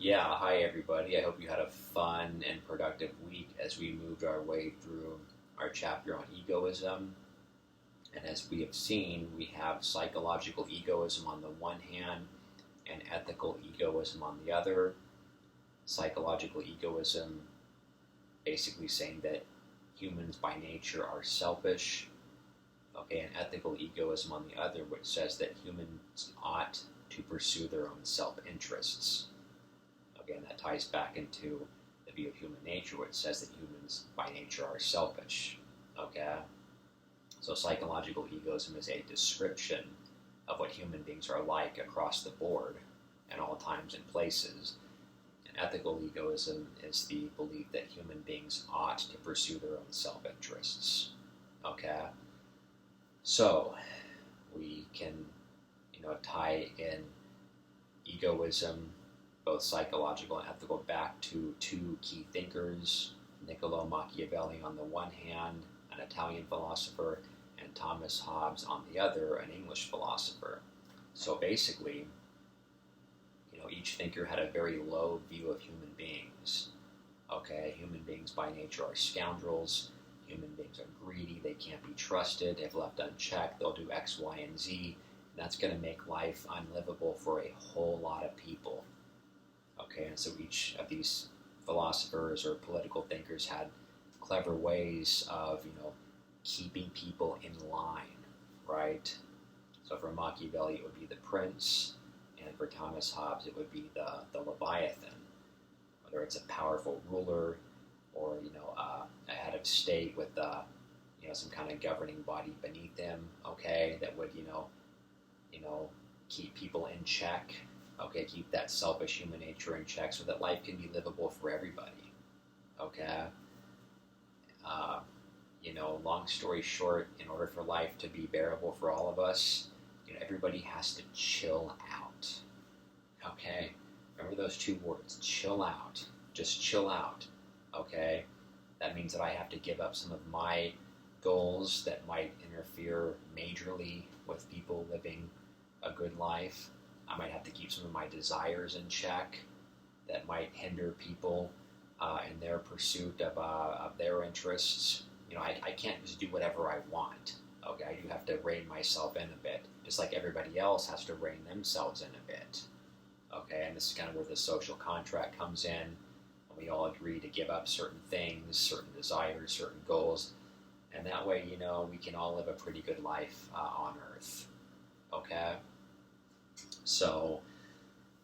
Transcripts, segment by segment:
Yeah, hi everybody. I hope you had a fun and productive week as we moved our way through our chapter on egoism. And as we have seen, we have psychological egoism on the one hand and ethical egoism on the other. Psychological egoism basically saying that humans by nature are selfish, okay, and ethical egoism on the other, which says that humans ought to pursue their own self interests. Again, that ties back into the view of human nature, which says that humans by nature are selfish. Okay? So psychological egoism is a description of what human beings are like across the board at all times and places. And ethical egoism is the belief that human beings ought to pursue their own self-interests. Okay? So we can, tie in egoism, both psychological and ethical, back to two key thinkers, Niccolo Machiavelli on the one hand, an Italian philosopher, and Thomas Hobbes on the other, an English philosopher. So basically, each thinker had a very low view of human beings. Okay, human beings by nature are scoundrels. Human beings are greedy. They can't be trusted. If left unchecked, they'll do X, Y, and Z. And that's going to make life unlivable for a whole lot of people. Okay, and so each of these philosophers or political thinkers had clever ways of, keeping people in line, right? So for Machiavelli, it would be the prince, and for Thomas Hobbes, it would be the Leviathan. Whether it's a powerful ruler or, a head of state with, some kind of governing body beneath him, okay, that would, keep people in check. Okay, keep that selfish human nature in check so that life can be livable for everybody. Okay? Uh, long story short, in order for life to be bearable for all of us, everybody has to chill out. Okay? Remember those two words, chill out. Just chill out. Okay? That means that I have to give up some of my goals that might interfere majorly with people living a good life. I might have to keep some of my desires in check that might hinder people in their pursuit of their interests. I can't just do whatever I want. Okay, I do have to rein myself in a bit, just like everybody else has to rein themselves in a bit. Okay, and this is kind of where the social contract comes in. And we all agree to give up certain things, certain desires, certain goals, and that way, we can all live a pretty good life on Earth. Okay? So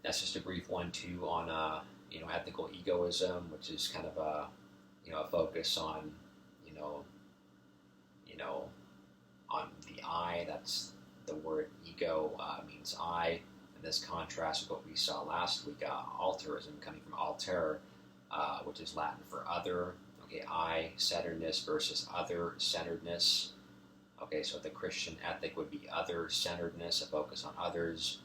that's just a brief 1-2 on ethical egoism, which is kind of a focus on you know you know on the I. That's the word ego means I, and this contrasts with what we saw last week, altruism coming from alter, which is Latin for other. Okay, I-centeredness versus other-centeredness. Okay, so the Christian ethic would be other-centeredness, a focus on others,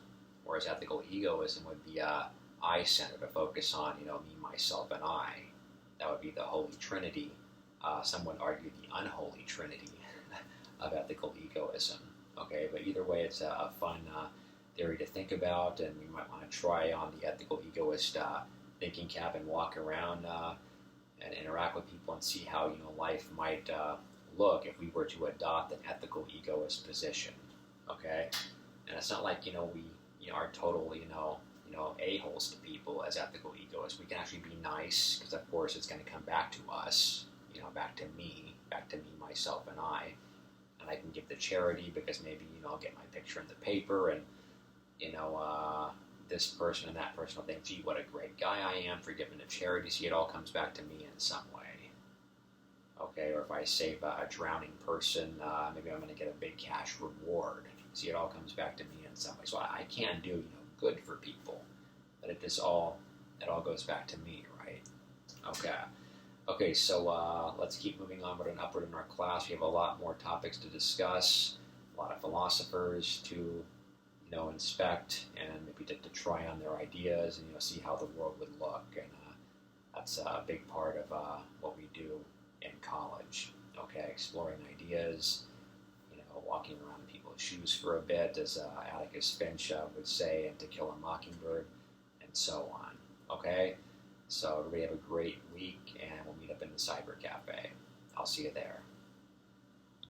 whereas ethical egoism would be I-centered, a focus on, me, myself, and I. That would be the Holy Trinity. Some would argue the unholy Trinity of ethical egoism. Okay, but either way, it's a fun theory to think about, and we might want to try on the ethical egoist thinking cap and walk around and interact with people and see how life might look if we were to adopt an ethical egoist position. Okay, and it's not like we are total a-holes to people as ethical egoists. We can actually be nice because of course it's going to come back to us, back to me, myself, and I can give the charity because maybe I'll get my picture in the paper and this person and that person will think, gee, what a great guy I am for giving to charity. See, it all comes back to me in some way. Okay, or if I save a drowning person, maybe I'm going to get a big cash reward. See, it all comes back to me in some way. So I can do good for people, but it all goes back to me, right? Okay. So let's keep moving onward and upward in our class. We have a lot more topics to discuss, a lot of philosophers to inspect and maybe to try on their ideas and see how the world would look, and that's a big part of what we do in college. Okay, exploring ideas, walking around in people's shoes for a bit, as Atticus Finch would say in To Kill a Mockingbird, and so on. Okay? So everybody have a great week, and we'll meet up in the Cyber Cafe. I'll see you there.